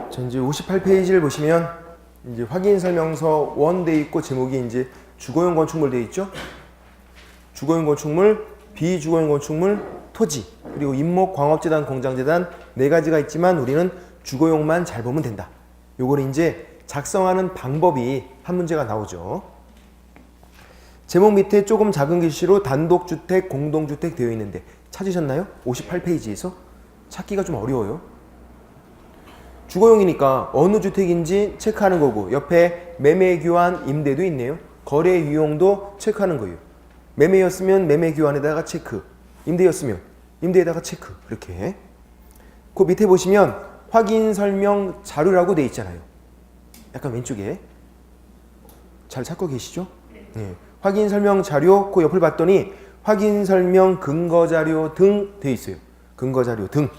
자, 이제 58페이지를 보시면 이제 확인 설명서 1 돼 있고 제목이 이제 주거용 건축물 돼 있죠. 주거용 건축물, 비주거용 건축물, 토지, 그리고 임목, 광업재단, 공장재단 네 가지가 있지만 우리는 주거용만 잘 보면 된다. 요걸 이제 작성하는 방법이 한 문제가 나오죠. 제목 밑에 조금 작은 글씨로 단독주택, 공동주택 되어 있는데 찾으셨나요? 58페이지에서 찾기가 좀 어려워요. 주거용이니까 어느 주택인지 체크하는 거고 옆에 매매, 교환, 임대도 있네요. 거래 유용도 체크하는 거예요. 매매였으면 매매 교환에다가 체크, 임대였으면 임대에다가 체크. 이렇게 그 밑에 보시면 확인 설명 자료라고 돼 있잖아요. 약간 왼쪽에 잘 찾고 계시죠? 네. 확인 설명 자료 그 옆을 봤더니 확인 설명 근거 자료 등 돼 있어요. 근거 자료 등.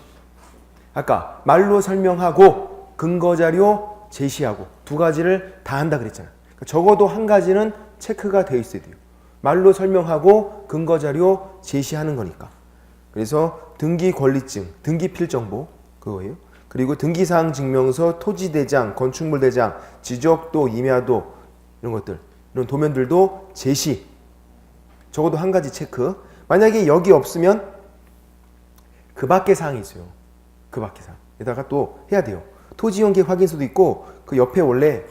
아까 말로 설명하고 근거 자료 제시하고 두 가지를 다 한다 그랬잖아요. 그러니까 적어도 한 가지는 체크가 되어 있어야 돼요. 말로 설명하고 근거 자료 제시하는 거니까. 그래서 등기 권리증, 등기 필정보 그거예요. 그리고 등기사항 증명서, 토지대장, 건축물대장, 지적도, 임야도 이런 것들, 이런 도면들도 제시. 적어도 한 가지 체크. 만약에 여기 없으면 그 밖의 사항이 있어요. 그 밖의 사항. 에다가 또 해야 돼요. 토지용계 확인서도 있고 그 옆에 원래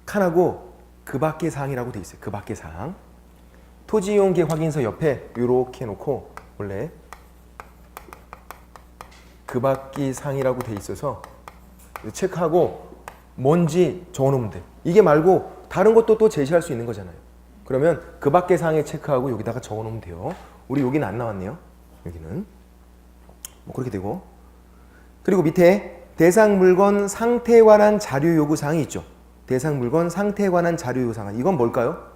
칸하고 그 밖의 사항이라고 돼 있어요. 그 밖의 사항. 토지용계 확인서 옆에 이렇게 해놓고 원래 그 밖의 사항이라고 돼 있어서 체크하고 뭔지 적어놓으면 돼. 이게 말고 다른 것도 또 제시할 수 있는 거잖아요. 그러면 그 밖의 사항에 체크하고 여기다가 적어놓으면 돼요. 우리 여기는 안 나왔네요. 여기는 뭐 그렇게 되고. 그리고 밑에 대상 물건 상태에 관한 자료 요구 사항이 있죠. 대상 물건 상태에 관한 자료 요구 사항. 이건 뭘까요?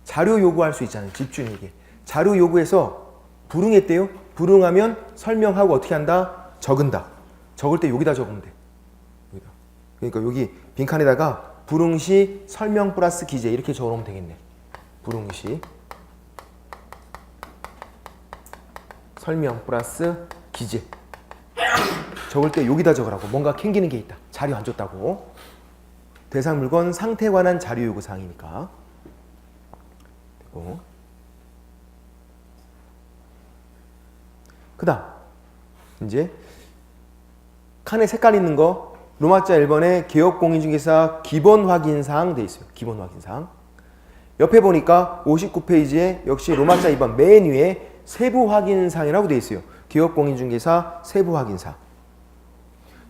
자료 요구할 수 있잖아요. 집주인에게. 자료 요구해서 불응했대요. 불응하면 설명하고 어떻게 한다? 적은다. 적을 때 여기다 적으면 돼. 여기다. 그러니까 여기 빈칸에다가 불응 시 설명 플러스 기재 이렇게 적어놓으면 되겠네. 불응 시 설명 플러스 기재. 적을 때 여기다 적으라고. 뭔가 캥기는 게 있다. 자료 안 줬다고. 대상 물건 상태에 관한 자료 요구 사항이니까. 되고. 그다음 이제 칸에 색깔 있는 거 로마자 1번에 개업공인중개사 기본 확인사항 돼 있어요. 기본 확인사항. 옆에 보니까 59페이지에 역시 로마자 2번 맨 위에 세부 확인사항이라고 돼 있어요. 개업공인중개사 세부 확인사항.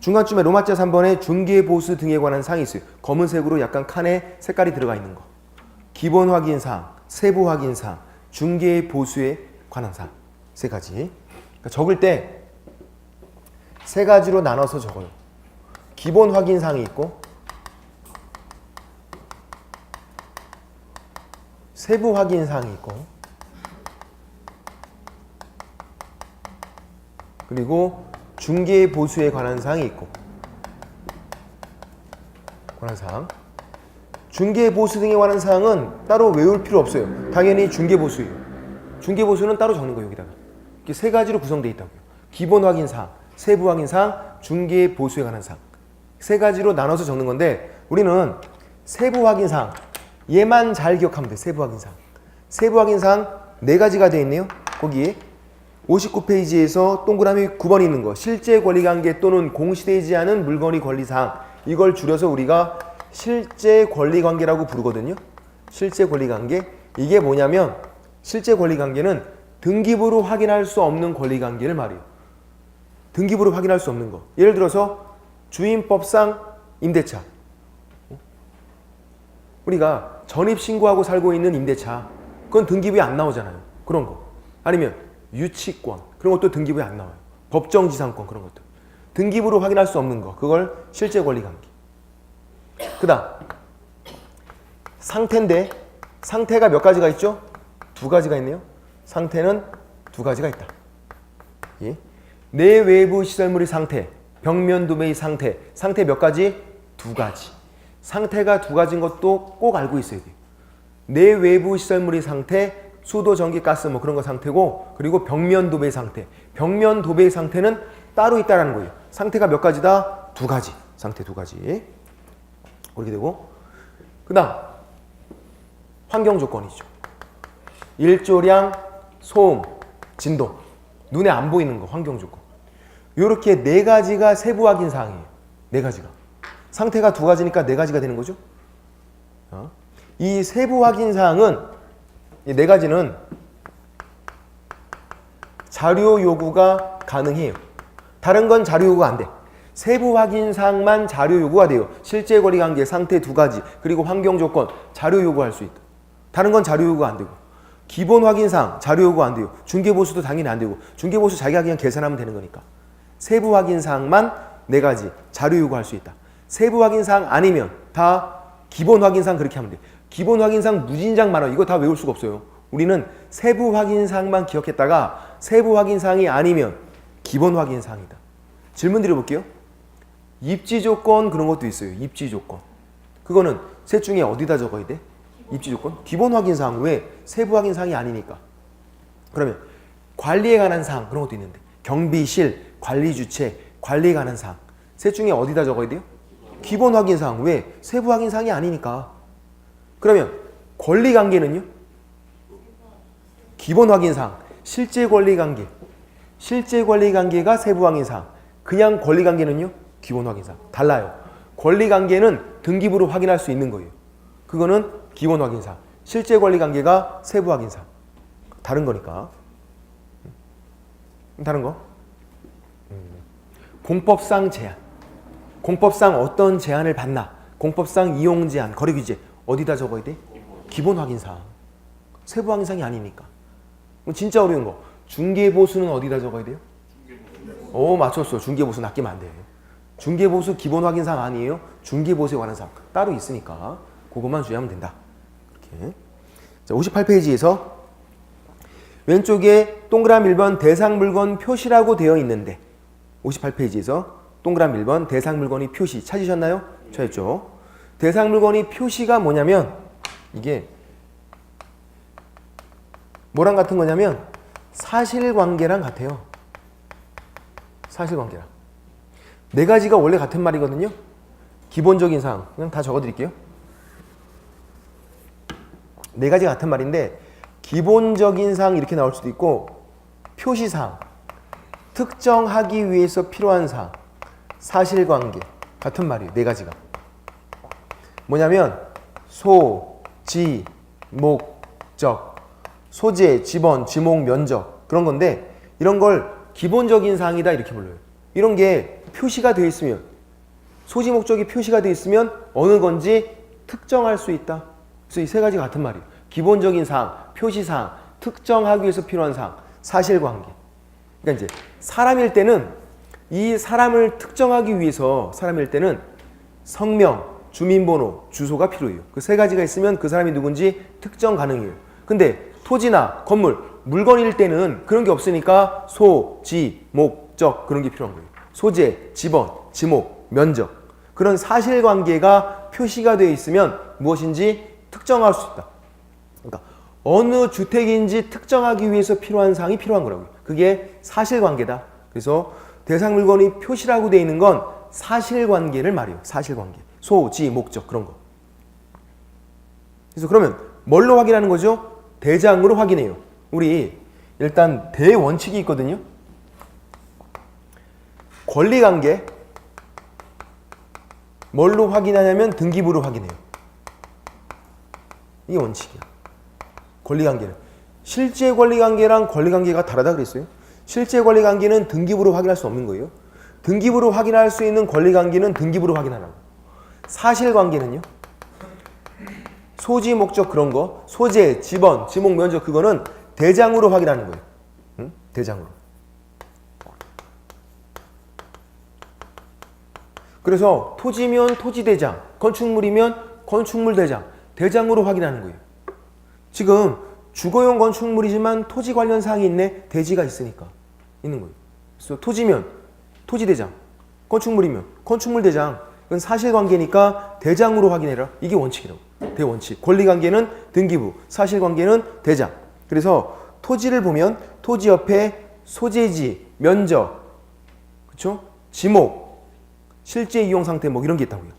중간쯤에 로마자 3번에 중개보수 등에 관한 사항이 있어요. 검은색으로 약간 칸에 색깔이 들어가 있는 거. 기본 확인사항, 세부 확인사항, 중개보수에 관한 사항. 세 가지. 그러니까 적을 때 세 가지로 나눠서 적어요. 기본 확인사항이 있고 세부 확인사항이 있고 그리고 중개보수에 관한 사항이 있고 관한 사항. 중개보수 등에 관한 사항은 따로 외울 필요 없어요. 당연히 중개보수예요. 중개보수는 따로 적는 거예요. 여기다가. 이렇게 세 가지로 구성되어 있다고요. 기본 확인사항, 세부 확인사항, 중개보수에 관한 사항. 세 가지로 나눠서 적는 건데 우리는 세부 확인사항 얘만 잘 기억하면 돼. 세부 확인사항. 세부 확인사항 네 가지가 되어 있네요. 거기 59페이지에서 동그라미 9번 있는 거 실제 권리관계 또는 공시되지 않은 물건의 권리사항. 이걸 줄여서 우리가 실제 권리관계라고 부르거든요. 실제 권리관계. 이게 뭐냐면 실제 권리관계는 등기부로 확인할 수 없는 권리관계를 말해요. 등기부로 확인할 수 없는 거. 예를 들어서 주임법상 임대차. 우리가 전입신고하고 살고 있는 임대차. 그건 등기부에 안 나오잖아요. 그런 거. 아니면 유치권. 그런 것도 등기부에 안 나와요. 법정지상권 그런 것들. 등기부로 확인할 수 없는 거. 그걸 실제 권리관계. 그 다음 상태인데 상태가 몇 가지가 있죠? 두 가지가 있네요. 상태는 두 가지가 있다. 예. 내외부 시설물의 상태, 벽면 도배의 상태. 상태 몇 가지? 두 가지. 상태가 두 가지인 것도 꼭 알고 있어야 돼요. 내외부 시설물의 상태, 수도, 전기, 가스 뭐 그런 거 상태고 그리고 벽면 도배 상태. 벽면 도배 상태는 따로 있다라는 거예요. 상태가 몇 가지다? 두 가지. 상태 두 가지. 그렇게 되고, 그 다음 환경 조건이죠. 일조량, 소음, 진동, 눈에 안 보이는 거 환경 조건. 이렇게 네 가지가 세부 확인 사항이에요. 네 가지가. 상태가 두 가지니까 네 가지가 되는 거죠. 이 세부 확인 사항은 이 네 가지는 자료 요구가 가능해요. 다른 건 자료 요구가 안 돼. 세부 확인 사항만 자료 요구가 돼요. 실제 권리 관계, 상태 두 가지, 그리고 환경 조건 자료 요구할 수 있다. 다른 건 자료 요구가 안 되고, 기본 확인 사항 자료 요구 안 돼요. 중개 보수도 당연히 안 되고, 중개 보수 자기가 그냥 계산하면 되는 거니까. 세부 확인 사항만 네 가지 자료 요구할 수 있다. 세부 확인 사항 아니면 다 기본 확인 사항 그렇게 하면 돼. 기본 확인 사항 무진장 많아. 이거 다 외울 수가 없어요. 우리는 세부 확인 사항만 기억했다가 세부 확인 사항이 아니면 기본 확인 사항이다. 질문 드려볼게요. 입지 조건 그런 것도 있어요. 입지 조건. 그거는 셋 중에 어디다 적어야 돼? 입지 조건? 기본 확인 사항. 왜? 세부 확인 사항이 아니니까. 그러면 관리에 관한 사항 그런 것도 있는데 경비실, 관리 주체, 관리에 관한 사항. 셋 중에 어디다 적어야 돼요? 기본 확인 사항. 왜? 세부 확인 사항이 아니니까. 그러면 권리 관계는요? 기본 확인 사항. 실제 권리 관계. 실제 권리 관계가 세부 확인 사항. 그냥 권리 관계는요? 기본 확인 사항. 달라요. 권리 관계는 등기부로 확인할 수 있는 거예요. 그거는 기본 확인 사항. 실제 권리 관계가 세부 확인 사항. 다른 거니까. 다른 거? 공법상 제한. 공법상 어떤 제한을 받나? 공법상 이용 제한, 거래 규제 어디다 적어야 돼? 기본 확인 사항. 세부 확인 사항이 아니니까. 진짜 어려운 거. 중개 보수는 어디다 적어야 돼요? 오, 맞췄어. 중개 보수 낚이면 안 돼. 중개 보수 기본 확인 사항 아니에요? 중개 보수에 관한 사항 따로 있으니까 그것만 주의하면 된다. 이렇게. 자, 58페이지에서 왼쪽에 동그라미 1번 대상 물건 표시라고 되어 있는데 58페이지에서 동그라미 1번 대상 물건이 표시 찾으셨나요? 찾았죠? 대상 물건이 표시가 뭐냐면 이게 뭐랑 같은 거냐면 사실관계랑 같아요. 사실관계랑. 네 가지가 원래 같은 말이거든요. 기본적인 사항 그냥 다 적어드릴게요. 네 가지가 같은 말인데 기본적인 사항 이렇게 나올 수도 있고 표시사항, 특정하기 위해서 필요한 사항, 사실관계 같은 말이에요. 네 가지가. 뭐냐면 소, 지, 목, 적, 소재, 지번, 지목, 면적 그런 건데 이런 걸 기본적인 사항이다 이렇게 불러요. 이런 게 표시가 되어 있으면 소지, 목적이 표시가 되어 있으면 어느 건지 특정할 수 있다. 그래서 이 세 가지가 같은 말이에요. 기본적인 사항, 표시사항, 특정하기 위해서 필요한 사항, 사실관계. 그러니까 이제 사람일 때는 이 사람을 특정하기 위해서 사람일 때는 성명, 주민번호, 주소가 필요해요. 그 세 가지가 있으면 그 사람이 누군지 특정 가능해요. 근데 토지나 건물, 물건일 때는 그런 게 없으니까 소, 지, 목, 적 그런 게 필요한 거예요. 소재, 지번, 지목, 면적 그런 사실관계가 표시가 되어 있으면 무엇인지 특정할 수 있다. 그러니까 어느 주택인지 특정하기 위해서 필요한 사항이 필요한 거라고요. 그게 사실관계다. 그래서 대상 물건이 표시라고 되어 있는 건 사실관계를 말해요. 사실관계. 소, 지, 목적 그런 거. 그래서 그러면 뭘로 확인하는 거죠? 대장으로 확인해요. 우리 일단 대원칙이 있거든요. 권리관계 뭘로 확인하냐면 등기부로 확인해요. 이게 원칙이야. 권리관계는. 실제 권리관계랑 권리관계가 다르다 그랬어요. 실제 권리관계는 등기부로 확인할 수 없는 거예요. 등기부로 확인할 수 있는 권리관계는 등기부로 확인하라고. 사실관계는요. 소지, 목적 그런 거, 소재, 지번, 지목, 면적 그거는 대장으로 확인하는 거예요. 응? 대장으로. 그래서 토지면 토지대장, 건축물이면 건축물대장, 대장으로 확인하는 거예요. 지금 주거용 건축물이지만 토지 관련 사항이 있네. 대지가 있으니까 있는 거예요. 그래서 토지면 토지대장, 건축물이면 건축물대장. 이건 사실관계니까 대장으로 확인해라. 이게 원칙이라고. 대원칙. 권리관계는 등기부, 사실관계는 대장. 그래서 토지를 보면 토지 옆에 소재지, 면적, 그렇죠? 지목, 실제 이용 상태 뭐 이런 게 있다고요.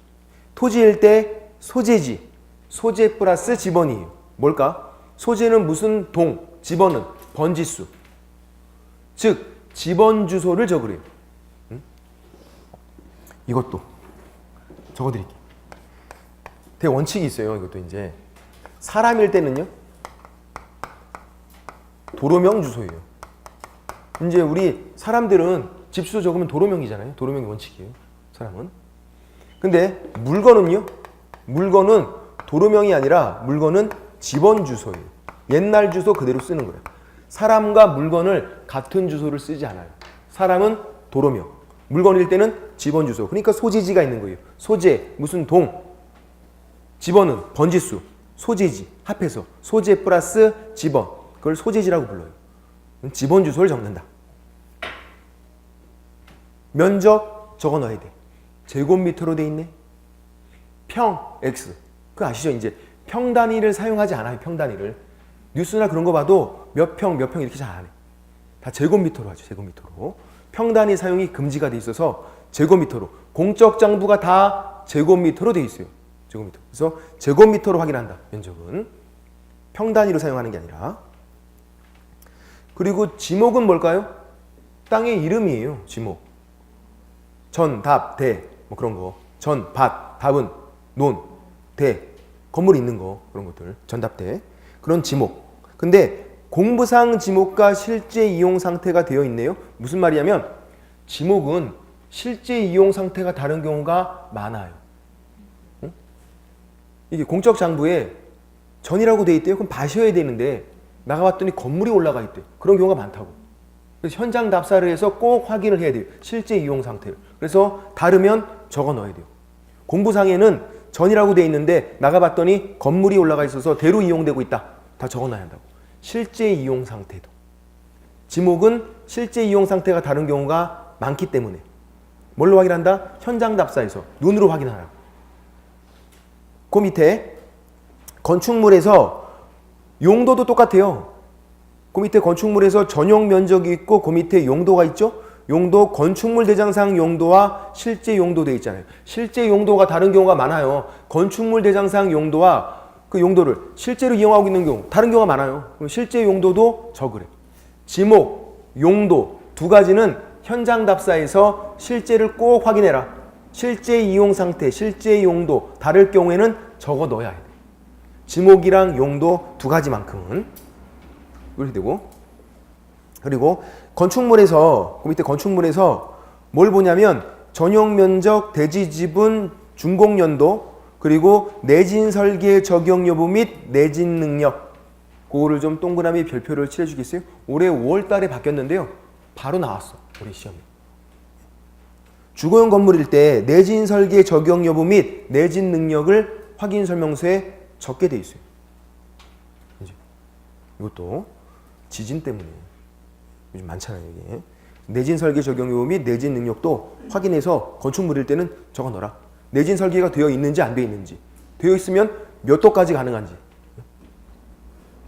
토지일 때 소재지, 소재 플러스 지번이에요. 뭘까? 소재는 무슨 동, 지번은 번지수. 즉 지번 주소를 적으래요. 이것도 적어드릴게요. 대원칙이 있어요. 이것도 이제 사람일 때는요 도로명 주소예요. 이제 우리 사람들은 집 주소 적으면 도로명이잖아요. 도로명이 원칙이에요. 사람은. 근데 물건은요. 물건은 도로명이 아니라 물건은 지번 주소예요. 옛날 주소 그대로 쓰는 거예요. 사람과 물건을 같은 주소를 쓰지 않아요. 사람은 도로명, 물건일 때는 지번 주소. 그러니까 소재지가 있는 거예요. 소재, 무슨 동, 지번은 번지수, 소재지 합해서 소재 플러스 지번. 그걸 소재지라고 불러요. 지번 주소를 적는다. 면적 적어 넣어야 돼. 제곱미터로 돼 있네. 평, x. 그거 아시죠? 이제 평 단위를 사용하지 않아요. 평 단위를. 뉴스나 그런 거 봐도 몇 평 이렇게 잘 안 해. 다 제곱미터로 하죠. 제곱미터로. 평 단위 사용이 금지가 돼 있어서 제곱미터로. 공적 장부가 다 제곱미터로 돼 있어요. 제곱미터. 그래서 제곱미터로 확인한다. 면적은. 평 단위로 사용하는 게 아니라. 그리고 지목은 뭘까요? 땅의 이름이에요. 지목. 전, 답, 대. 뭐 그런 거. 전, 밭, 답은 논, 대. 건물 있는 거. 그런 것들. 전답대. 그런 지목. 근데 공부상 지목과 실제 이용 상태가 되어 있네요. 무슨 말이냐면 지목은 실제 이용 상태가 다른 경우가 많아요. 응? 이게 공적 장부에 전이라고 돼 있대요. 그럼 밭이어야 되는데 나가봤더니 건물이 올라가 있대. 그런 경우가 많다고. 그래서 현장 답사를 해서 꼭 확인을 해야 돼요. 실제 이용 상태를. 그래서 다르면 적어 넣어야 돼요. 공부상에는 전이라고 돼 있는데 나가봤더니 건물이 올라가 있어서 대로 이용되고 있다. 다 적어 놔야 한다고. 실제 이용 상태도. 지목은 실제 이용 상태가 다른 경우가 많기 때문에 뭘로 확인한다? 현장 답사에서 눈으로 확인하라. 그 밑에 건축물에서 용도도 똑같아요. 그 밑에 건축물에서 전용 면적이 있고 그 밑에 용도가 있죠. 용도 건축물 대장상 용도와 실제 용도 되어 있잖아요. 실제 용도가 다른 경우가 많아요. 건축물 대장상 용도와 그 용도를 실제로 이용하고 있는 경우 다른 경우가 많아요. 그럼 실제 용도도 적으래. 지목, 용도 두 가지는 현장 답사에서 실제를 꼭 확인해라. 실제 이용 상태, 실제 용도 다를 경우에는 적어 넣어야 해. 지목이랑 용도 두 가지만큼은 이렇게 되고. 그리고 건축물에서 그 밑에 건축물에서 뭘 보냐면 전용 면적, 대지 지분, 준공 연도 그리고 내진 설계 적용 여부 및 내진 능력. 그거를 좀 동그라미 별표를 칠해 주겠어요? 올해 5월 달에 바뀌었는데요. 바로 나왔어. 올해 시험에. 주거용 건물일 때 내진 설계 적용 여부 및 내진 능력을 확인 설명서에 적게 돼 있어요. 이제 이것도 지진 때문에 요즘 많잖아요, 이게. 내진 설계 적용 여부 및 내진 능력도 확인해서 건축물일 때는 적어 넣어라. 내진 설계가 되어 있는지 안 되어 있는지, 되어 있으면 몇 도까지 가능한지,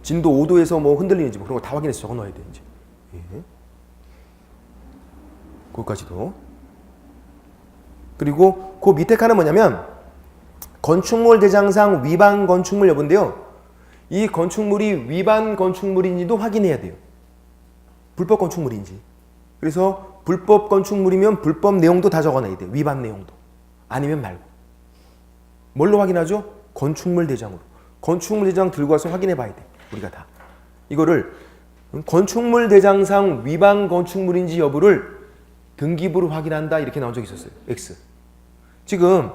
진도 5도에서 뭐 흔들리는지 뭐 그런 거 다 확인해서 적어 넣어야 돼 이제. 예. 그것까지도. 그리고 그 밑에 칸은 뭐냐면 건축물 대장상 위반 건축물 여부인데요. 이 건축물이 위반 건축물인지도 확인해야 돼요. 불법 건축물인지. 그래서 불법 건축물이면 불법 내용도 다 적어놔야 돼요. 위반 내용도. 아니면 말고. 뭘로 확인하죠? 건축물 대장으로. 건축물 대장 들고 와서 확인해 봐야 돼. 우리가 다. 이거를 건축물 대장상 위반 건축물인지 여부를 등기부로 확인한다. 이렇게 나온 적이 있었어요. X. 지금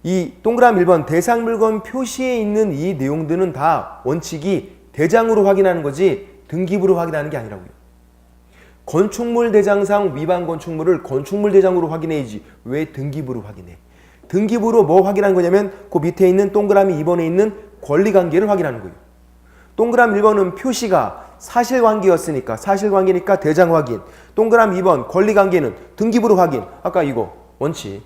이 동그라미 1번 대상 물건 표시에 있는 이 내용들은 다 원칙이 대장으로 확인하는 거지 등기부로 확인하는 게 아니라고요. 건축물 대장상 위반 건축물을 건축물 대장으로 확인해야지 왜 등기부로 확인해? 등기부로 뭐 확인한 거냐면 그 밑에 있는 동그라미 2번에 있는 권리관계를 확인하는 거예요. 동그라미 1번은 표시가 사실관계였으니까 사실관계니까 대장 확인. 동그라미 2번 권리관계는 등기부로 확인. 아까 이거 원칙.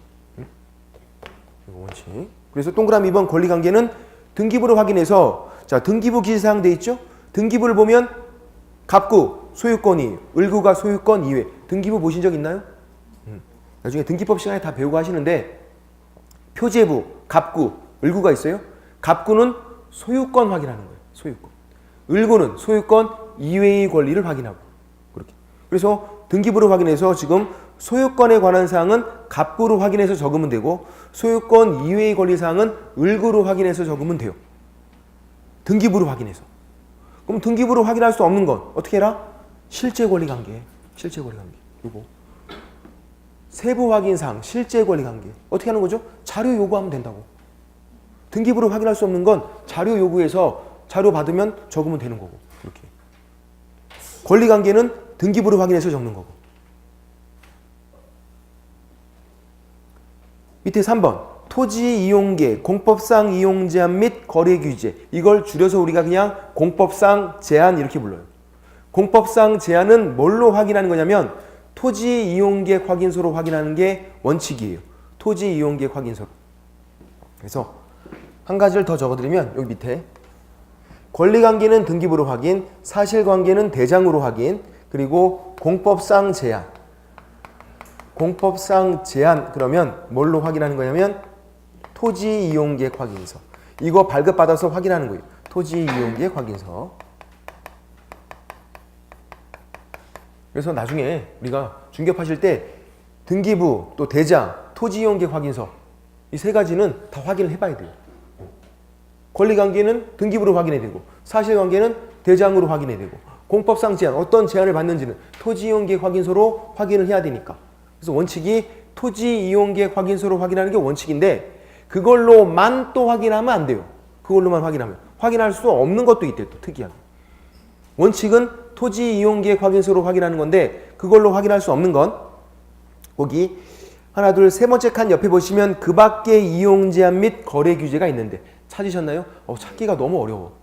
이거 원칙. 그래서 동그라미 2번 권리관계는 등기부로 확인해서 자 등기부 기재사항 돼 있죠? 등기부를 보면 갑구 소유권이 을구가 소유권 이외 등기부 보신 적 있나요? 나중에 등기법 시간에 다 배우고 하시는데 표제부, 갑구, 을구가 있어요. 갑구는 소유권 확인하는 거예요. 소유권. 을구는 소유권 이외의 권리를 확인하고 그렇게. 그래서 등기부를 확인해서 지금 소유권에 관한 사항은 갑구로 확인해서 적으면 되고 소유권 이외의 권리 사항은 을구로 확인해서 적으면 돼요. 등기부로 확인해서. 그럼 등기부로 확인할 수 없는 건 어떻게 해라? 실제 권리 관계. 실제 권리 관계. 요거. 세부 확인 사항, 실제 권리 관계. 어떻게 하는 거죠? 자료 요구하면 된다고. 등기부로 확인할 수 없는 건 자료 요구해서 자료 받으면 적으면 되는 거고. 이렇게. 권리 관계는 등기부로 확인해서 적는 거고. 밑에 3번. 토지 이용계, 공법상 이용 제한 및 거래 규제. 이걸 줄여서 우리가 그냥 공법상 제한 이렇게 불러요. 공법상 제한은 뭘로 확인하는 거냐면 토지 이용계획 확인서로 확인하는 게 원칙이에요. 토지 이용계획 확인서로. 그래서 한 가지를 더 적어드리면 여기 밑에 권리관계는 등기부로 확인, 사실관계는 대장으로 확인, 그리고 공법상 제한. 공법상 제한 그러면 뭘로 확인하는 거냐면 토지 이용계획 확인서. 이거 발급받아서 확인하는 거예요. 토지 이용계획 확인서. 그래서 나중에 우리가 중개하실 때 등기부 또 대장, 토지 이용계획 확인서 이 세 가지는 다 확인을 해봐야 돼요. 권리관계는 등기부로 확인해야 되고 사실관계는 대장으로 확인해야 되고 공법상 제한, 어떤 제한을 받는지는 토지 이용계획 확인서로 확인을 해야 되니까. 그래서 원칙이 토지 이용계획 확인서로 확인하는 게 원칙인데 그걸로만 또 확인하면 안 돼요. 그걸로만 확인하면. 확인할 수 없는 것도 있대요. 또 특이하게. 원칙은 토지 이용계획 확인서로 확인하는 건데 그걸로 확인할 수 없는 건 거기 하나 둘 세 번째 칸 옆에 보시면 그 밖의 이용 제한 및 거래 규제가 있는데 찾으셨나요? 찾기가 너무 어려워.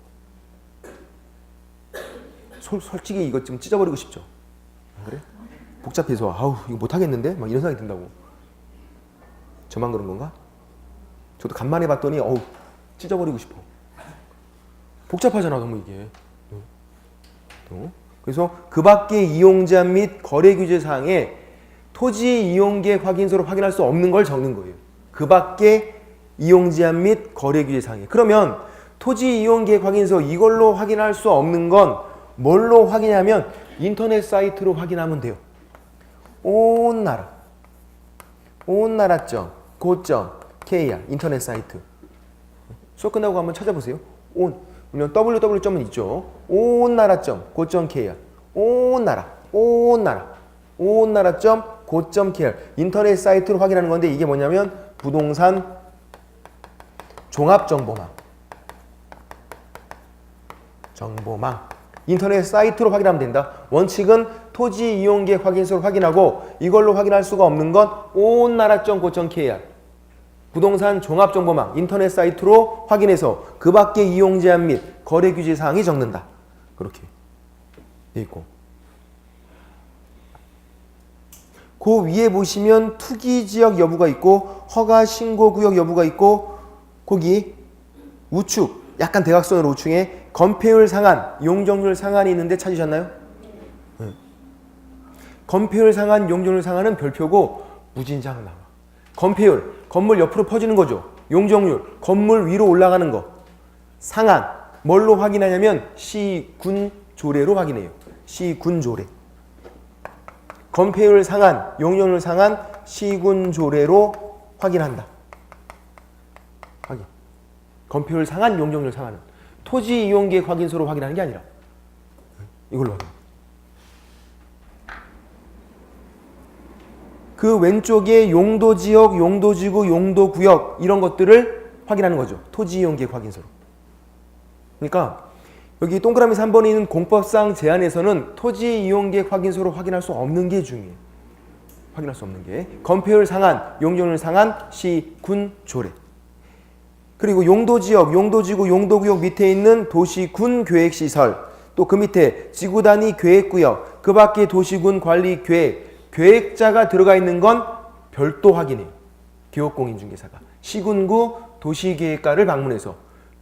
솔직히 이것 좀 찢어버리고 싶죠. 그래? 복잡해서 아우 이거 못하겠는데? 막 이런 생각이 든다고. 저만 그런 건가? 저도 간만에 봤더니 찢어버리고 싶어. 복잡하잖아 너무 이게. 그래서 그 밖의 이용 제한 및 거래 규제 사항에 토지 이용계획 확인서로 확인할 수 없는 걸 적는 거예요. 그 밖의 이용 제한 및 거래 규제 사항에. 그러면 토지 이용계획 확인서 이걸로 확인할 수 없는 건 뭘로 확인하면 인터넷 사이트로 확인하면 돼요. 온나라 온나라.go.kr 인터넷 사이트. 수업 끝나고 한번 찾아보세요. 물론 www.은 있죠. 온나라.go.kr 온나라.go.kr 인터넷 사이트로 확인하는 건데 이게 뭐냐면 부동산 종합정보망 인터넷 사이트로 확인하면 된다. 원칙은 토지 이용계획 확인서로 확인하고 이걸로 확인할 수가 없는 건 온나라.go.kr 부동산 종합정보망 인터넷 사이트로 확인해서 그 밖의 이용 제한 및 거래 규제 사항이 적는다. 그렇게 돼 있고 그 위에 보시면 투기지역 여부가 있고 허가신고구역 여부가 있고 거기 우측 약간 대각선으로 우측에 건폐율 상한, 용적률 상한이 있는데 찾으셨나요? 네. 건폐율 상한, 용적률 상한은 별표고 무진장 나와. 건폐율, 건물 옆으로 퍼지는 거죠. 용적률, 건물 위로 올라가는 거. 상한, 뭘로 확인하냐면 시군조례로 확인해요. 시군조례. 건폐율 상한, 용적률 상한, 시군조례로 확인한다. 확인. 건폐율 상한, 용적률 상한은 토지 이용계획 확인서로 확인하는 게 아니라 이걸로 확인. 그 왼쪽에 용도지역, 용도지구, 용도구역 이런 것들을 확인하는 거죠. 토지 이용계획 확인서로. 그러니까 여기 동그라미 3번에 있는 공법상 제한에서는 토지 이용계획 확인서로 확인할 수 없는 게 중요해요. 확인할 수 없는 게 건폐율 상한, 용적률 상한, 시, 군, 조례. 그리고 용도지역, 용도지구, 용도구역 밑에 있는 도시군 계획시설, 또 그 밑에 지구단위 계획구역, 그 밖에 도시군 관리 계획, 계획자가 들어가 있는 건 별도 확인해요. 기업공인중개사가. 시군구 도시계획과를 방문해서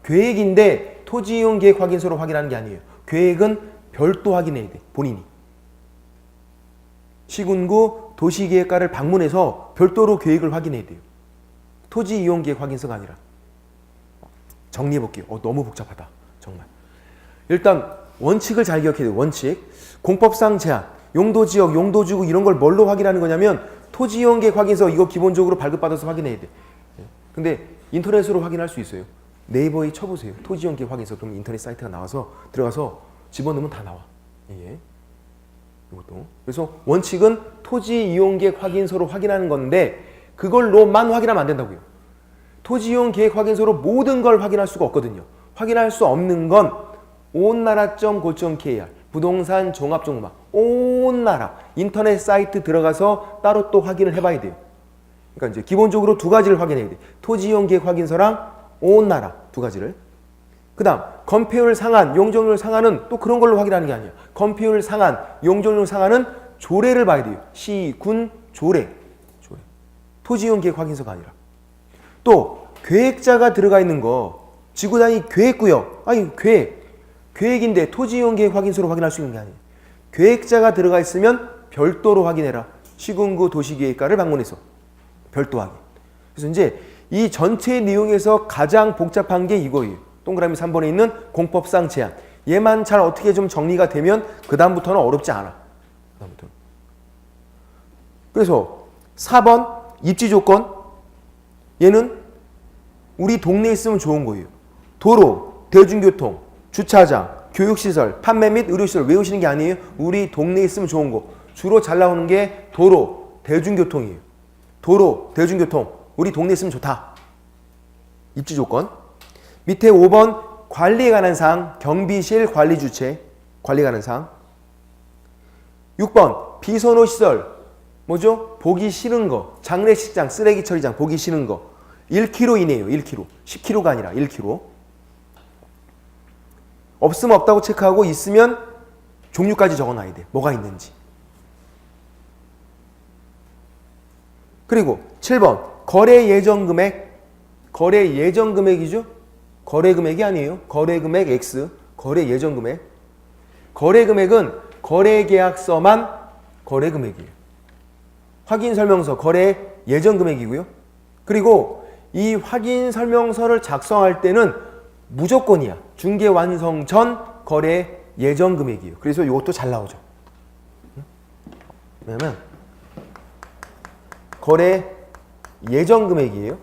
계획인데 토지이용계획 확인서로 확인하는 게 아니에요. 계획은 별도 확인해야 돼. 본인이. 시군구 도시계획과를 방문해서 별도로 계획을 확인해야 돼요. 토지이용계획 확인서가 아니라. 정리해 볼게요. 너무 복잡하다. 정말. 일단 원칙을 잘 기억해야 돼요. 원칙. 공법상 제한, 용도지역, 용도지구 이런 걸 뭘로 확인하는 거냐면 토지이용계획 확인서 이거 기본적으로 발급받아서 확인해야 돼. 근데 인터넷으로 확인할 수 있어요. 네이버에 쳐보세요. 토지이용계획 확인서. 그럼 인터넷 사이트가 나와서 들어가서 집어넣으면 다 나와. 예. 이것도. 그래서 원칙은 토지이용계획 확인서로 확인하는 건데 그걸로만 확인하면 안 된다고요. 토지이용계획 확인서로 모든 걸 확인할 수가 없거든요. 확인할 수 없는 건 온나라.go.kr 부동산 종합정보망 온나라 인터넷 사이트 들어가서 따로 또 확인을 해봐야 돼요. 그러니까 이제 기본적으로 두 가지를 확인해야 돼. 토지이용계획 확인서랑 온나라 두 가지를. 그 다음 건폐율 상한, 용적률 상한은 또 그런 걸로 확인하는 게 아니야. 건폐율 상한, 용적률 상한은 조례를 봐야 돼요. 시, 군, 조례. 토지이용계획 확인서가 아니라. 또 계획자가 들어가 있는 거 지구단위 계획구역. 아니 계획인데 토지이용계획 확인서로 확인할 수 있는 게 아니에요. 계획자가 들어가 있으면 별도로 확인해라. 시군구 도시계획과를 방문해서 별도 확인. 그래서 이제 이 전체 내용에서 가장 복잡한 게 이거예요. 동그라미 3번에 있는 공법상 제한. 얘만 잘 어떻게 좀 정리가 되면 그 다음부터는 어렵지 않아. 그다음부터는. 그래서 4번 입지 조건. 얘는 우리 동네에 있으면 좋은 거예요. 도로, 대중교통, 주차장, 교육시설, 판매 및 의료시설 외우시는 게 아니에요. 우리 동네에 있으면 좋은 거. 주로 잘 나오는 게 도로, 대중교통이에요. 도로, 대중교통. 우리 동네에 있으면 좋다. 입지 조건. 밑에 5번 관리에 관한 사항, 경비실 관리 주체, 관리에 관한 사항. 6번 비선호 시설, 뭐죠? 보기 싫은 거, 장례식장, 쓰레기 처리장, 보기 싫은 거. 1km 이내예요. 1km. 10km가 아니라 1km. 없으면 없다고 체크하고 있으면 종류까지 적어놔야 돼. 뭐가 있는지. 그리고 7번 거래 예정 금액. 거래 예정 금액이죠. 거래 금액이 아니에요. 거래 금액 X. 거래 예정 금액. 거래 금액은 거래 계약서만 거래 금액이에요. 확인 설명서 거래 예정 금액이고요. 그리고 이 확인 설명서를 작성할 때는 무조건이야. 중개 완성 전 거래 예정 금액이에요. 그래서 이것도 잘 나오죠. 왜냐면 거래 예정 금액이에요.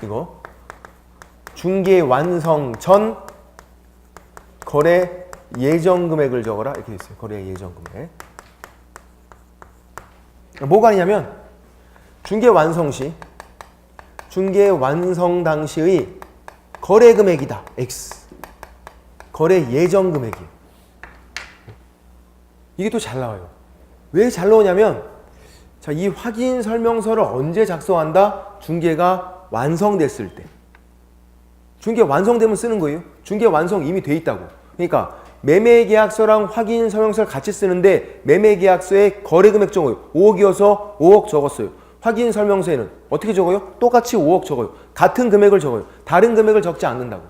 이거 중개 완성 전 거래 예정 금액을 적어라 이렇게 있어요. 거래 예정 금액. 뭐가 아니냐면 중개 완성 시 중개 완성 당시의 거래 금액이다. X. 거래 예정 금액이에요. 이게 또 잘 나와요. 왜 잘 나오냐면 자, 이 확인 설명서를 언제 작성한다? 중개가 완성됐을 때. 중개 완성되면 쓰는 거예요. 중개 완성 이미 돼 있다고. 그러니까 매매계약서랑 확인 설명서를 같이 쓰는데 매매계약서에 거래금액 적어요. 5억이어서 5억 적었어요. 확인 설명서에는 어떻게 적어요? 똑같이 5억 적어요. 같은 금액을 적어요. 다른 금액을 적지 않는다고.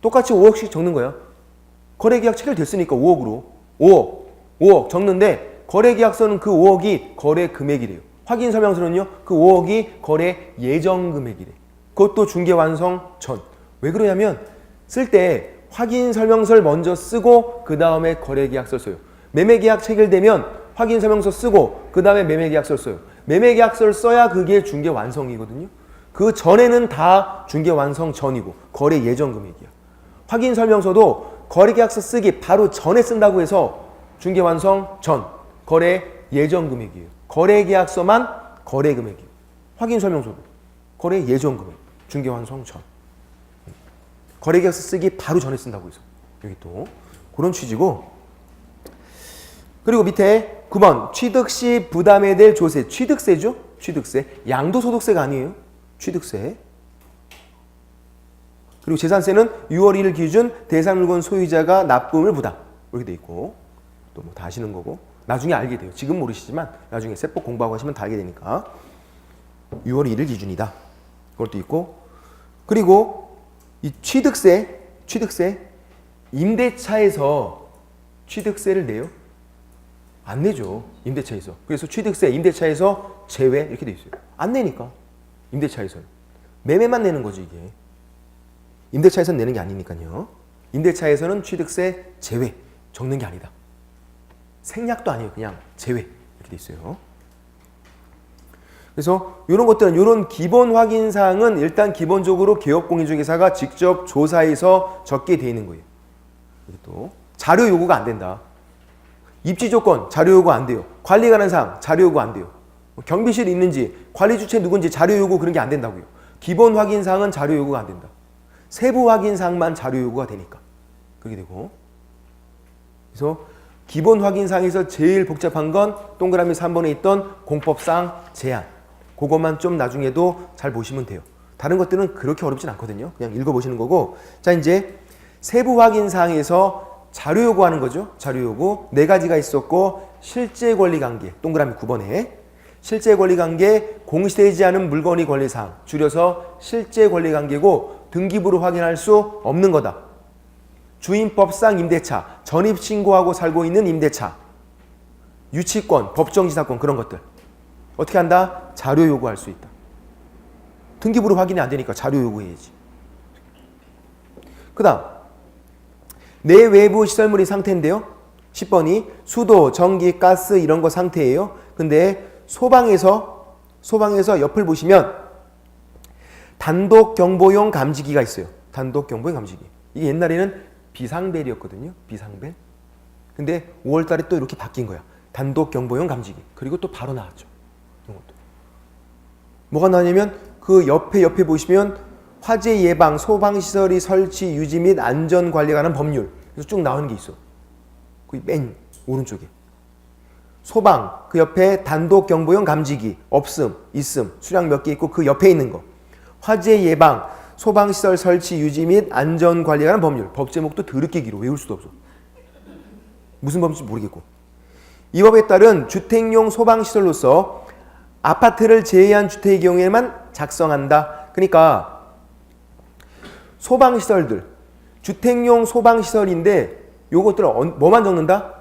똑같이 5억씩 적는 거야. 거래계약 체결됐으니까 5억으로. 5억 적는데 거래계약서는 그 5억이 거래 금액이래요. 확인 설명서는요. 그 5억이 거래 예정 금액이래. 그것도 중개 완성 전. 왜 그러냐면 쓸 때 확인 설명서를 먼저 쓰고 그 다음에 거래계약서를 써요. 매매계약 체결되면 확인 설명서 쓰고 그 다음에 매매계약서를 써요. 매매계약서를 써야 그게 중개 완성이거든요. 그 전에는 다 중개 완성 전이고 거래 예정 금액이야. 확인 설명서도 거래계약서 쓰기 바로 전에 쓴다고 해서 중개 완성 전 거래 예정 금액이에요. 거래계약서만 거래 금액이에요. 확인 설명서도 거래 예정 금액 중개 완성 전. 거래계약서 쓰기 바로 전에 쓴다고 해서 여기 또 그런 취지고. 그리고 밑에 9번 취득 시 부담해야 될 조세. 취득세죠. 취득세. 양도소득세가 아니에요. 취득세. 그리고 재산세는 6월 1일 기준 대상 물건 소유자가 납부금을 부담. 이렇게 돼 있고 또 뭐 다 아시는 거고 나중에 알게 돼요. 지금 모르시지만 나중에 세법 공부하고 하시면 다 알게 되니까 6월 1일 기준이다. 그것도 있고. 그리고 이 취득세, 임대차에서 취득세를 내요. 안 내죠. 임대차에서. 그래서 취득세 임대차에서 제외 이렇게 돼 있어요. 안 내니까. 임대차에서는. 매매만 내는 거죠, 이게. 임대차에서는 내는 게 아니니까요. 임대차에서는 취득세 제외. 적는 게 아니다. 생략도 아니에요. 그냥 제외. 이렇게 돼 있어요. 그래서 이런 것들은, 이런 기본 확인사항은 일단 기본적으로 개업공인중개사가 직접 조사해서 적게 돼 있는 거예요. 또 자료 요구가 안 된다. 입지 조건 자료 요구 안 돼요. 관리 관한 사항 자료 요구 안 돼요. 경비실이 있는지, 관리 주체 누군지 자료 요구 그런 게 안 된다고요. 기본 확인 사항은 자료 요구가 안 된다. 세부 확인 사항만 자료 요구가 되니까 그렇게 되고. 그래서 기본 확인 사항에서 제일 복잡한 건 동그라미 3번에 있던 공법상 제한. 그것만 좀 나중에도 잘 보시면 돼요. 다른 것들은 그렇게 어렵진 않거든요. 그냥 읽어보시는 거고. 자, 이제 세부 확인 사항에서 자료 요구하는 거죠. 자료 요구 4가지가 있었고, 실제 권리 관계 동그라미 9번에 실제 권리 관계, 공시되지 않은 물건의 권리 사항, 줄여서 실제 권리 관계고 등기부로 확인할 수 없는 거다. 주임법상 임대차, 전입 신고하고 살고 있는 임대차, 유치권, 법정지사권 그런 것들 어떻게 한다? 자료 요구할 수 있다. 등기부로 확인이 안 되니까 자료 요구해야지. 그 다음 내 외부 시설물이 상태인데요. 10번이 수도, 전기, 가스 이런 거 상태예요. 근데 소방에서 옆을 보시면 단독 경보용 감지기가 있어요. 단독 경보용 감지기. 이게 옛날에는 비상벨이었거든요. 비상벨. 근데 5월 달에 또 이렇게 바뀐 거야. 단독 경보용 감지기. 그리고 또 바로 나왔죠. 이런 것도. 뭐가 나왔냐면 그 옆에 보시면 화재 예방, 소방시설이 설치, 유지 및 안전관리에 관한 법률. 그래서 쭉 나오는 게 있어. 그 맨 오른쪽에. 소방, 그 옆에 단독 경보용 감지기, 없음, 있음, 수량 몇 개 있고 그 옆에 있는 거. 화재 예방, 소방시설 설치, 유지 및 안전관리에 관한 법률. 법 제목도 더럽게 길어. 외울 수도 없어. 무슨 법인지 모르겠고. 이 법에 따른 주택용 소방시설로서 아파트를 제외한 주택의 경우에만 작성한다. 그러니까 소방시설들, 주택용 소방시설인데 요것들은 뭐만 적는다?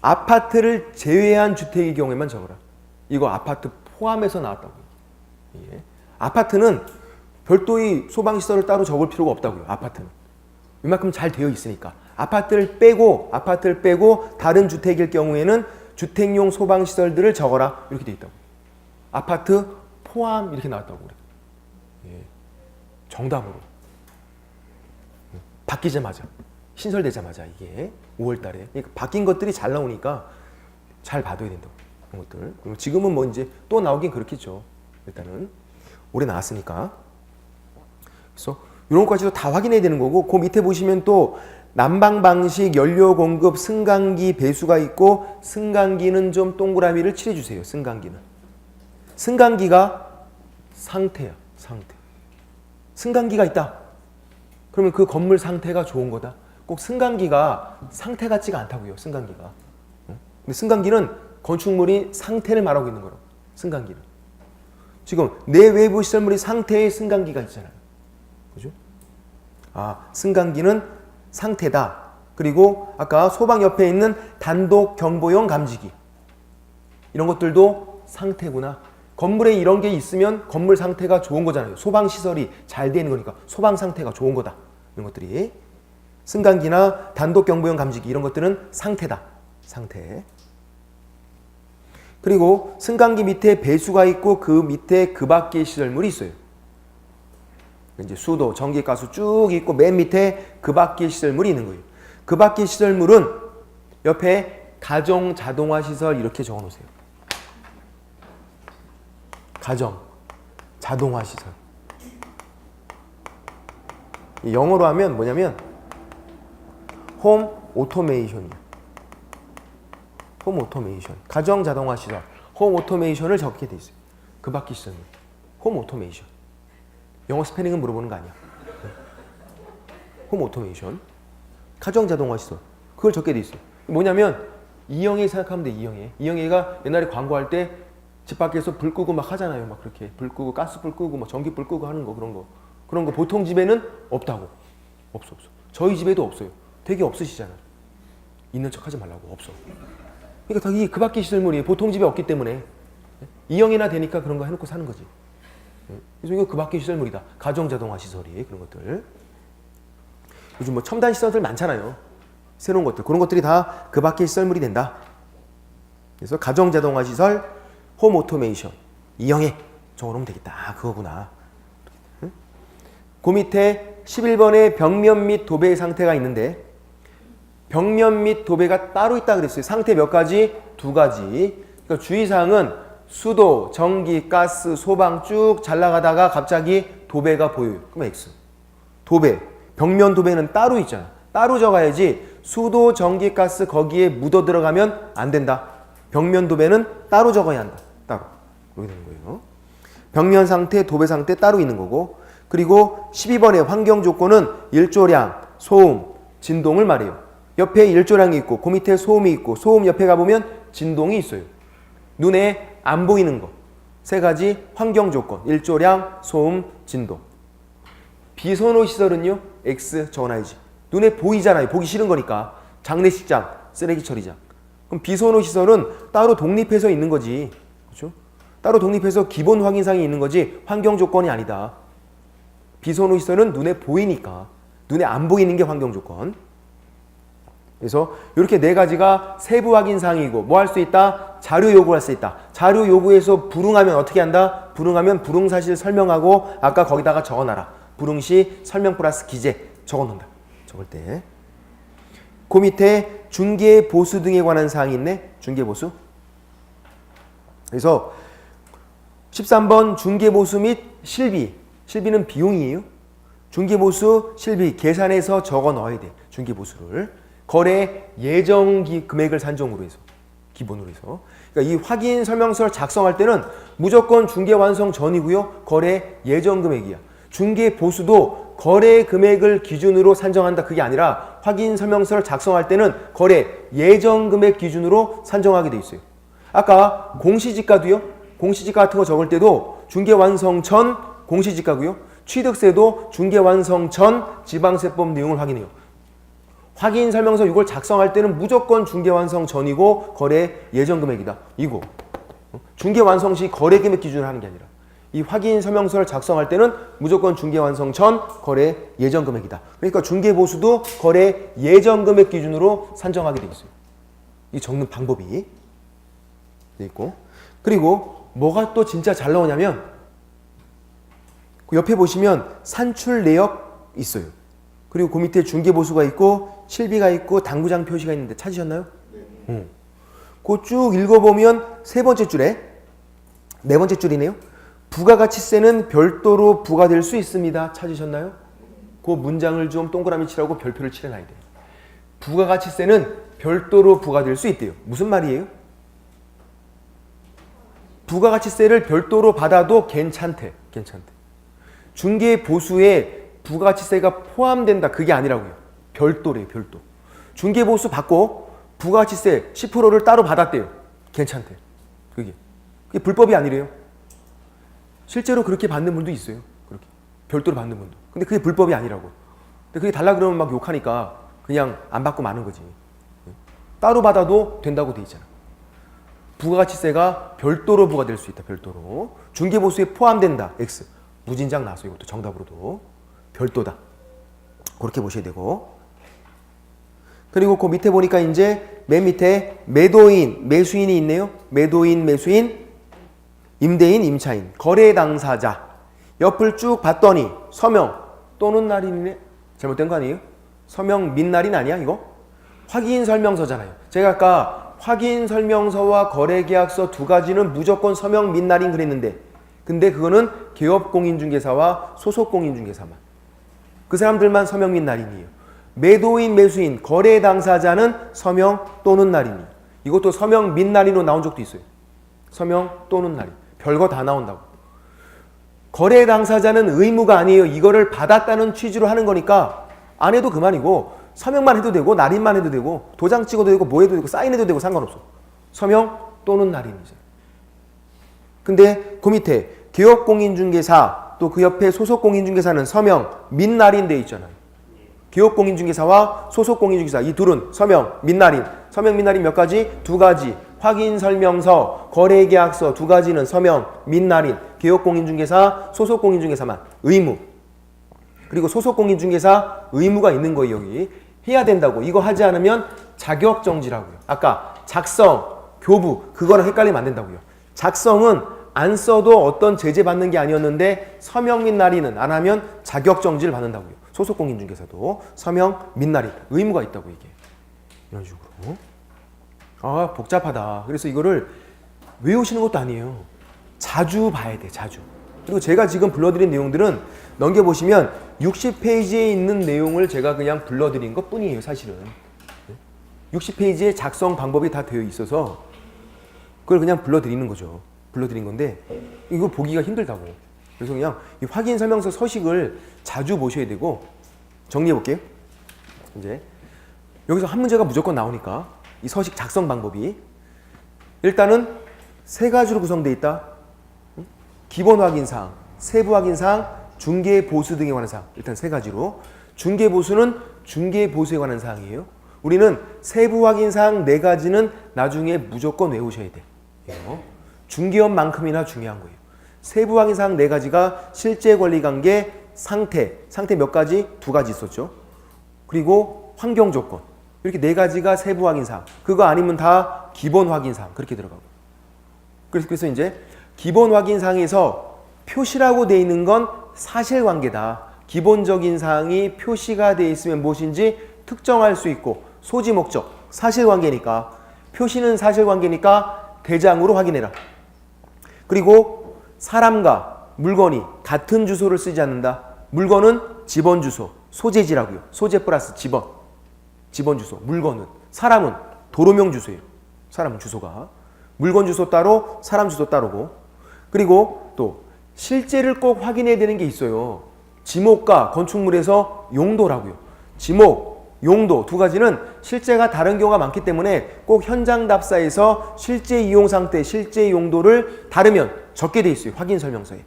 아파트를 제외한 주택의 경우에만 적어라. 이거 아파트 포함해서 나왔다고요. 예. 아파트는 별도의 소방시설을 따로 적을 필요가 없다고요. 아파트는. 이만큼 잘 되어 있으니까. 아파트를 빼고 다른 주택일 경우에는 주택용 소방시설들을 적어라. 이렇게 돼 있다고. 아파트 포함 이렇게 나왔다고 그래. 예. 정답으로. 바뀌자마자. 신설되자마자 이게 5월 달에. 그러니까 바뀐 것들이 잘 나오니까 잘 봐둬야 된다고. 그런 것들. 지금은 뭐 이제 또 나오긴 그렇겠죠. 일단은. 올해 나왔으니까. 그래서 이런 것까지도 다 확인해야 되는 거고, 그 밑에 보시면 또 난방 방식, 연료 공급, 승강기 배수가 있고, 승강기는 좀 동그라미를 칠해주세요. 승강기는. 승강기가 상태야. 상태. 승강기가 있다. 그러면 그 건물 상태가 좋은 거다. 꼭 승강기가 상태 같지가 않다고요. 승강기가. 근데 승강기는 건축물이 상태를 말하고 있는 거라고. 승강기는. 지금 내 외부 시설물이 상태의 승강기가 있잖아요. 그죠? 아, 승강기는 상태다. 그리고 아까 소방 옆에 있는 단독 경보용 감지기. 이런 것들도 상태구나. 건물에 이런 게 있으면 건물 상태가 좋은 거잖아요. 소방 시설이 잘 되는 거니까 소방 상태가 좋은 거다. 이런 것들이. 승강기나 단독 경보용 감지기 이런 것들은 상태다. 상태. 그리고 승강기 밑에 배수가 있고 그 밑에 그 밖의 시설물이 있어요. 이제 수도, 전기, 가스 쭉 있고 맨 밑에 그 밖의 시설물이 있는 거예요. 그 밖의 시설물은 옆에 가정 자동화 시설 이렇게 적어 놓으세요. 가정 자동화 시설. 영어로 하면 뭐냐면 홈 오토메이션이에요. 홈 오토메이션. 가정 자동화 시설. 홈 오토메이션을 적게 돼 있어요. 그 밖의 시설물. 홈 오토메이션. 영어 스페링은 물어보는 거 아니야. 홈 오토메이션. 가정 자동화 시설. 그걸 적게 돼 있어요. 뭐냐면 이영애 생각하면 돼. 이영애. 이영애가 옛날에 광고할 때 집 밖에서 불 끄고 막 하잖아요. 막 그렇게 불 끄고 가스 불 끄고 막 전기 불 끄고 하는 거 그런 거 보통 집에는 없다고. 없어. 저희 집에도 없어요. 되게 없으시잖아요. 있는 척 하지 말라고. 없어. 그러니까 이게 그 밖의 시설물이 보통 집에 없기 때문에 2형이나 되니까 그런 거 해놓고 사는 거지. 그래서 이거 그 밖의 시설물이다. 가정자동화 시설이 그런 것들. 요즘 뭐 첨단 시설들 많잖아요. 새로운 것들. 그런 것들이 다 그 밖의 시설물이 된다. 그래서 가정자동화 시설, 홈 오토메이션 2형에 적어놓으면 되겠다. 아, 그거구나. 그 밑에 11번에 벽면 및 도배 상태가 있는데 벽면 및 도배가 따로 있다 그랬어요. 상태 몇 가지? 2가지. 그러니까 주의사항은 수도, 전기, 가스, 소방 쭉 잘 나가다가 갑자기 도배가 보여요. 그럼 X. 도배. 벽면 도배는 따로 있잖아. 따로 적어야지 수도, 전기, 가스 거기에 묻어 들어가면 안 된다. 벽면 도배는 따로 적어야 한다. 따로. 이렇게 되는 거예요. 벽면 상태, 도배 상태 따로 있는 거고 그리고 12번의 환경 조건은 일조량, 소음, 진동을 말해요. 옆에 일조량이 있고 그 밑에 소음이 있고 소음 옆에 가보면 진동이 있어요. 눈에 안 보이는 거. 3가지 환경 조건. 일조량, 소음, 진동. 비선호 시설은요. X 적어놔야지. 눈에 보이잖아요. 보기 싫은 거니까. 장례식장, 쓰레기 처리장. 그럼 비선호 시설은 따로 독립해서 있는 거지. 그렇죠? 따로 독립해서 기본 확인사항이 있는 거지 환경 조건이 아니다. 비선호 시설은 눈에 보이니까. 눈에 안 보이는 게 환경 조건. 그래서 이렇게 4가지가 세부 확인 사항이고 뭐 할 수 있다? 자료 요구할 수 있다. 자료 요구해서 불응하면 어떻게 한다? 불응하면 불응사실 설명하고 아까 거기다가 적어놔라. 불응시 설명 플러스 기재 적어놓는다. 적을 때. 그 밑에 중개 보수 등에 관한 사항이 있네. 중개 보수. 그래서 13번 중개 보수 및 실비. 실비는 비용이에요. 중개 보수, 실비 계산해서 적어 넣어야 돼. 중개 보수를. 거래 예정 금액을 산정으로 해서 기본으로 해서 그러니까 이 확인 설명서를 작성할 때는 무조건 중개 완성 전이고요. 거래 예정 금액이야. 중개 보수도 거래 금액을 기준으로 산정한다. 그게 아니라 확인 설명서를 작성할 때는 거래 예정 금액 기준으로 산정하게 돼 있어요. 아까 공시지가도요. 공시지가 같은 거 적을 때도 중개 완성 전 공시지가고요. 취득세도 중개 완성 전 지방세법 내용을 확인해요. 확인 설명서 이걸 작성할 때는 무조건 중개 완성 전이고 거래 예정 금액이다. 이거. 중개 완성 시 거래 금액 기준으로 하는 게 아니라 이 확인 설명서를 작성할 때는 무조건 중개 완성 전 거래 예정 금액이다. 그러니까 중개 보수도 거래 예정 금액 기준으로 산정하게 돼 있어요. 이 적는 방법이 돼 있고. 그리고 뭐가 또 진짜 잘 나오냐면 그 옆에 보시면 산출 내역 있어요. 그리고 그 밑에 중개보수가 있고 실비가 있고 당구장 표시가 있는데 찾으셨나요? 네. 그 쭉 읽어보면 3번째 줄에 4번째 줄이네요. 부가가치세는 별도로 부과될 수 있습니다. 찾으셨나요? 그 문장을 좀 동그라미 칠하고 별표를 칠해놔야 돼요. 부가가치세는 별도로 부과될 수 있대요. 무슨 말이에요? 부가가치세를 별도로 받아도 괜찮대. 중개보수에 부가가치세가 포함된다. 그게 아니라고요. 별도래요. 별도. 중개보수 받고 부가가치세 10%를 따로 받았대요. 괜찮대. 그게 불법이 아니래요. 실제로 그렇게 받는 분도 있어요. 그렇게 별도로 받는 분도. 근데 그게 불법이 아니라고. 근데 그게 달라 그러면 막 욕하니까 그냥 안 받고 마는 거지. 따로 받아도 된다고 돼 있잖아. 부가가치세가 별도로 부과될 수 있다. 별도로. 중개보수에 포함된다. X. 무진장 나왔어. 이것도 정답으로도. 별도다. 그렇게 보셔야 되고. 그리고 그 밑에 보니까 이제 맨 밑에 매도인, 매수인이 있네요. 매도인, 매수인, 임대인, 임차인, 거래 당사자. 옆을 쭉 봤더니 서명 또는 날인이네. 잘못된 거 아니에요? 서명 및 날인 아니야 이거? 확인 설명서잖아요. 제가 아까 확인 설명서와 거래계약서 2가지는 무조건 서명 및 날인 그랬는데 근데 그거는 개업공인중개사와 소속공인중개사만. 그 사람들만 서명 및 날인이에요. 매도인, 매수인, 거래 당사자는 서명 또는 날인이에요. 이것도 서명 및 날인으로 나온 적도 있어요. 서명 또는 날인. 별거 다 나온다고. 거래 당사자는 의무가 아니에요. 이거를 받았다는 취지로 하는 거니까 안 해도 그만이고 서명만 해도 되고 날인만 해도 되고 도장 찍어도 되고 뭐 해도 되고 사인해도 되고 상관없어. 서명 또는 날인이죠. 근데 그 밑에 개업공인중개사 또 그 옆에 소속공인중개사는 서명 및 날인 돼 있잖아요. 개업공인중개사와 소속공인중개사 이 둘은 서명 및 날인. 서명 및 날인 몇 가지? 2가지. 확인설명서, 거래계약서 두 가지는 서명, 민날인, 개업공인중개사, 소속공인중개사만 의무. 그리고 소속공인중개사 의무가 있는 거예요. 여기 해야 된다고. 이거 하지 않으면 자격정지라고요. 아까 작성, 교부 그거랑 헷갈리면 안 된다고요. 작성은 안 써도 어떤 제재 받는 게 아니었는데 서명 및 날인은 안 하면 자격정지를 받는다고요. 소속공인중개사도 서명 및 날인 의무가 있다고 이게. 이런 식으로. 아 복잡하다. 그래서 이거를 외우시는 것도 아니에요. 자주 봐야 돼. 자주. 그리고 제가 지금 불러드린 내용들은 넘겨보시면 60페이지에 있는 내용을 제가 그냥 불러드린 것 뿐이에요. 사실은. 60페이지에 작성 방법이 다 되어 있어서 그걸 그냥 불러드리는 거죠. 불러드린 건데 이거 보기가 힘들다고. 그래서 그냥 이 확인 설명서 서식을 자주 보셔야 되고 정리해 볼게요. 이제 여기서 한 문제가 무조건 나오니까 이 서식 작성 방법이 일단은 세 가지로 구성되어 있다. 기본 확인사항, 세부 확인사항, 중개 보수 등에 관한 사항. 일단 세 가지로. 중개 보수는 중개 보수에 관한 사항이에요. 우리는 세부 확인사항 네 가지는 나중에 무조건 외우셔야 돼. 중개업만큼이나 중요한 거예요. 세부 확인사항 네 가지가 실제 권리관계, 상태 몇 가지? 두 가지 있었죠. 그리고 환경조건. 이렇게 네 가지가 세부 확인사항. 그거 아니면 다 기본 확인사항. 그렇게 들어가고. 그래서 이제 기본 확인사항에서 표시라고 되어 있는 건 사실관계다. 기본적인 사항이 표시가 되어 있으면 무엇인지 특정할 수 있고 소지 목적, 사실관계니까 표시는 사실관계니까 대장으로 확인해라. 그리고 사람과 물건이 같은 주소를 쓰지 않는다. 물건은 집원 주소, 소재지라고요. 소재 플러스 집원, 집원 주소. 물건은 사람은 도로명 주소예요. 사람 주소가 물건 주소 따로, 사람 주소 따로고. 그리고 또 실제를 꼭 확인해야 되는 게 있어요. 지목과 건축물에서 용도라고요. 지목, 용도 두 가지는 실제가 다른 경우가 많기 때문에 꼭 현장 답사에서 실제 이용 상태, 실제 용도를 다르면 적게 돼 있어요. 확인 설명서에.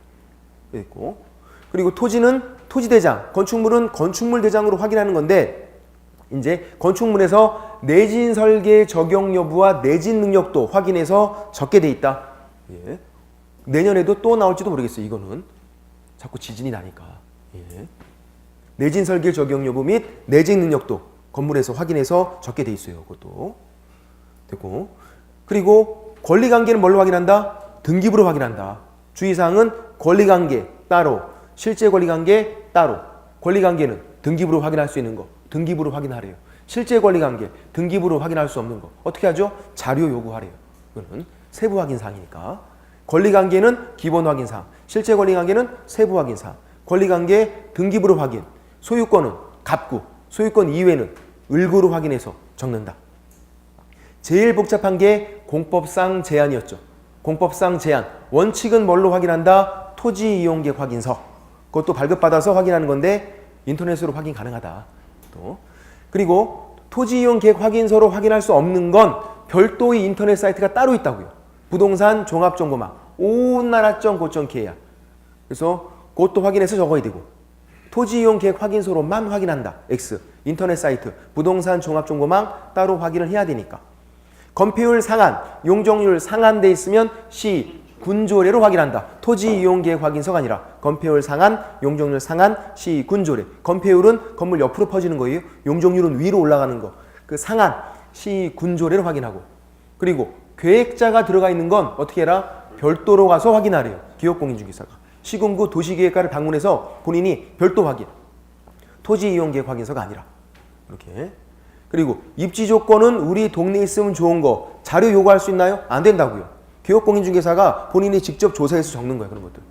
있고. 그리고 토지는 토지대장, 건축물은 건축물 대장으로 확인하는 건데 이제 건축물에서 내진 설계 적용 여부와 내진 능력도 확인해서 적게 돼 있다. 예. 내년에도 또 나올지도 모르겠어요. 이거는 자꾸 지진이 나니까. 예. 내진 설계 적용 여부 및 내진 능력도 건물에서 확인해서 적게 돼 있어요. 그것도 됐고. 그리고 권리관계는 뭘로 확인한다? 등기부로 확인한다. 주의사항은 권리관계 따로, 실제 권리관계 따로. 권리관계는 등기부로 확인할 수 있는 거 등기부로 확인하래요. 실제 권리관계 등기부로 확인할 수 없는 거 어떻게 하죠? 자료 요구하래요. 이거는 세부 확인사항이니까. 권리관계는 기본 확인사항, 실제 권리관계는 세부 확인사항. 권리관계 등기부로 확인, 소유권은 갑구, 소유권 이외는 을구로 확인해서 적는다. 제일 복잡한 게 공법상 제한이었죠. 공법상 제한. 원칙은 뭘로 확인한다? 토지 이용계획 확인서. 그것도 발급받아서 확인하는 건데 인터넷으로 확인 가능하다. 또 그리고 토지 이용 계획 확인서로 확인할 수 없는 건 별도의 인터넷 사이트가 따로 있다고요. 부동산 종합정보망 온나라.go.kr. 그래서 그것도 확인해서 적어야 되고 토지 이용 계획 확인서로만 확인한다. X. 인터넷 사이트 부동산 종합정보망 따로 확인을 해야 되니까. 건폐율 상한, 용적률 상한돼 있으면 C. 군조례로 확인한다. 토지 이용 계획 확인서가 아니라 건폐율 상한, 용적률 상한, 시 군조례. 건폐율은 건물 옆으로 퍼지는 거예요. 용적률은 위로 올라가는 거. 그 상한, 시 군조례로 확인하고. 그리고 계획자가 들어가 있는 건 어떻게 해라? 별도로 가서 확인하래요. 기업공인중개사가. 시군구 도시계획과를 방문해서 본인이 별도 확인. 토지 이용 계획 확인서가 아니라. 이렇게. 그리고 입지 조건은 우리 동네에 있으면 좋은 거 자료 요구할 수 있나요? 안 된다고요. 기업공인중개사가 본인이 직접 조사해서 적는 거야. 그런 것들.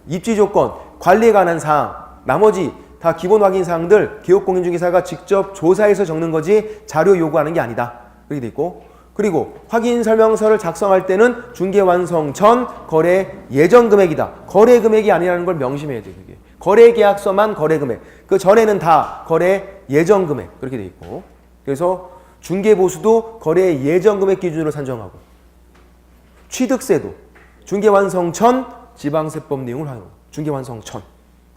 입지 조건, 관리에 관한 사항, 나머지 다 기본 확인 사항들 기업공인중개사가 직접 조사해서 적는 거지 자료 요구하는 게 아니다. 그렇게 돼 있고. 그리고 확인 설명서를 작성할 때는 중개 완성 전 거래 예정 금액이다. 거래 금액이 아니라는 걸 명심해야 돼요. 그게. 거래 계약서만 거래 금액. 그 전에는 다 거래 예정 금액. 그렇게 돼 있고. 그래서 중개 보수도 거래 예정 금액 기준으로 산정하고. 취득세도 중개 완성 전 지방세법 내용을 하고. 중개 완성 전.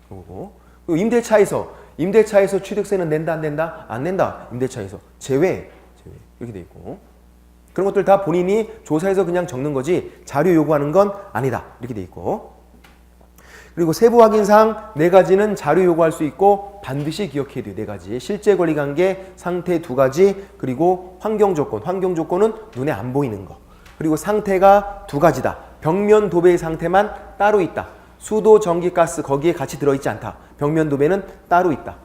그리고 임대차에서 취득세는 낸다 안 낸다? 안 낸다. 임대차에서 제외. 이렇게 돼 있고. 그런 것들 다 본인이 조사해서 그냥 적는 거지 자료 요구하는 건 아니다. 이렇게 돼 있고. 그리고 세부 확인사항 4가지는 자료 요구할 수 있고 반드시 기억해야 돼요. 4가지. 실제 권리 관계, 상태 2가지, 그리고 환경 조건. 환경 조건은 눈에 안 보이는 거. 그리고 상태가 2가지다. 벽면 도배의 상태만 따로 있다. 수도, 전기, 가스 거기에 같이 들어있지 않다. 벽면 도배는 따로 있다.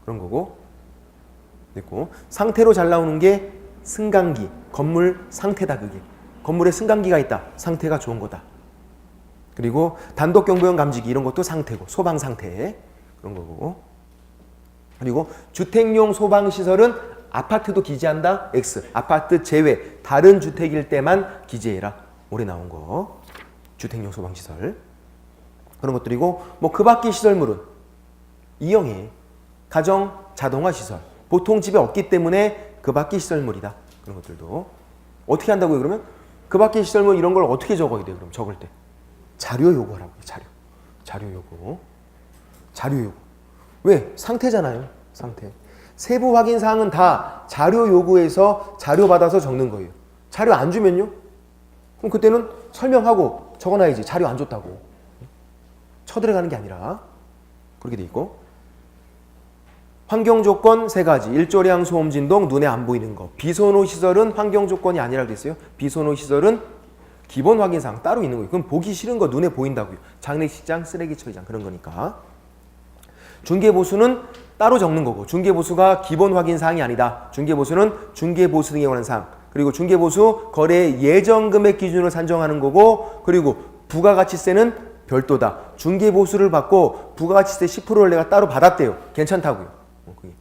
그런 거고. 됐고. 상태로 잘 나오는 게 승강기. 건물 상태다 그게. 건물에 승강기가 있다. 상태가 좋은 거다. 그리고 단독 경보용 감지기 이런 것도 상태고 소방 상태 그런 거고. 그리고 주택용 소방 시설은 아파트도 기재한다. X. 아파트 제외 다른 주택일 때만 기재해라. 올해 나온 거. 주택용 소방 시설. 그런 것들이고 뭐 그 밖의 시설물은 이형해. 가정 자동화 시설. 보통 집에 없기 때문에 그 밖의 시설물이다. 그런 것들도. 어떻게 한다고요, 그러면? 그 밖의 시설물 이런 걸 어떻게 적어야 돼요, 그럼 적을 때? 자료 요구하라고요, 자료. 자료 요구. 자료 요구. 왜? 상태잖아요, 상태. 세부 확인 사항은 다 자료 요구해서 자료 받아서 적는 거예요. 자료 안 주면요? 그럼 그때는 설명하고 적어놔야지. 자료 안 줬다고. 쳐들어가는 게 아니라. 그렇게 돼 있고. 환경 조건 3가지. 일조량, 소음, 진동, 눈에 안 보이는 거. 비선호 시설은 환경 조건이 아니라 그랬어요. 비선호 시설은 기본 확인사항 따로 있는 거예요. 그럼 보기 싫은 거 눈에 보인다고요. 장례식장, 쓰레기 처리장 그런 거니까. 중개보수는 따로 적는 거고 중개보수가 기본 확인사항이 아니다. 중개보수는 중개보수 등에 관한 사항. 그리고 중개보수 거래 예정 금액 기준으로 산정하는 거고 그리고 부가가치세는 별도다. 중개보수를 받고 부가가치세 10%를 내가 따로 받았대요. 괜찮다고요. 그게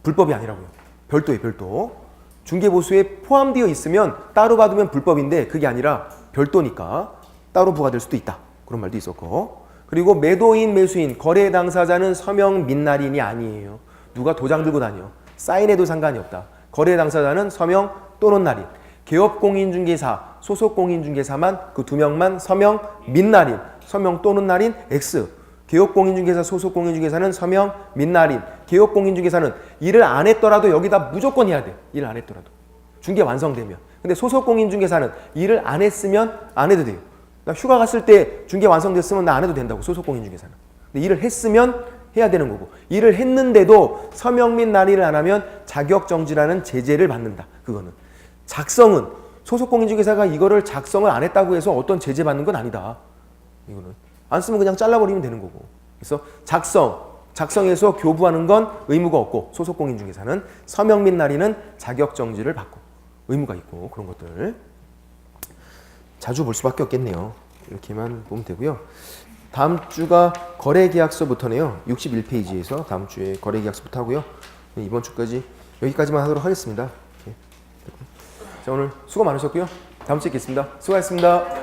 불법이 아니라고요. 별도예요, 별도. 중개보수에 포함되어 있으면 따로 받으면 불법인데 그게 아니라 별도니까 따로 부과될 수도 있다. 그런 말도 있었고. 그리고 매도인, 매수인, 거래 당사자는 서명 및 날인이 아니에요. 누가 도장 들고 다녀. 사인해도 상관이 없다. 거래 당사자는 서명 또는 날인. 개업공인중개사, 소속공인중개사만 그 2명만 서명 및 날인. 서명 또는 날인 X. 개업공인중개사, 소속공인중개사는 서명 및 날인. 개업공인중개사는 일을 안 했더라도 여기다 무조건 해야 돼. 일을 안 했더라도. 중개 완성되면. 근데 소속공인중개사는 일을 안 했으면 안 해도 돼요. 나 휴가 갔을 때 중개 완성됐으면 나 안 해도 된다고. 소속공인중개사는. 근데 일을 했으면 해야 되는 거고. 일을 했는데도 서명 및 날인을 안 하면 자격정지라는 제재를 받는다. 그거는. 작성은 소속공인중개사가 이거를 작성을 안 했다고 해서 어떤 제재 받는 건 아니다. 이거는. 안 쓰면 그냥 잘라버리면 되는 거고. 그래서 작성해서 교부하는 건 의무가 없고 소속공인중개사는 서명 및 날인은 자격정지를 받고 의무가 있고 그런 것들 자주 볼 수밖에 없겠네요. 이렇게만 보면 되고요. 다음 주가 거래계약서부터네요. 61페이지에서 다음 주에 거래계약서부터 하고요. 이번 주까지 여기까지만 하도록 하겠습니다. 자, 오늘 수고 많으셨고요. 다음 주에 뵙겠습니다. 수고하셨습니다.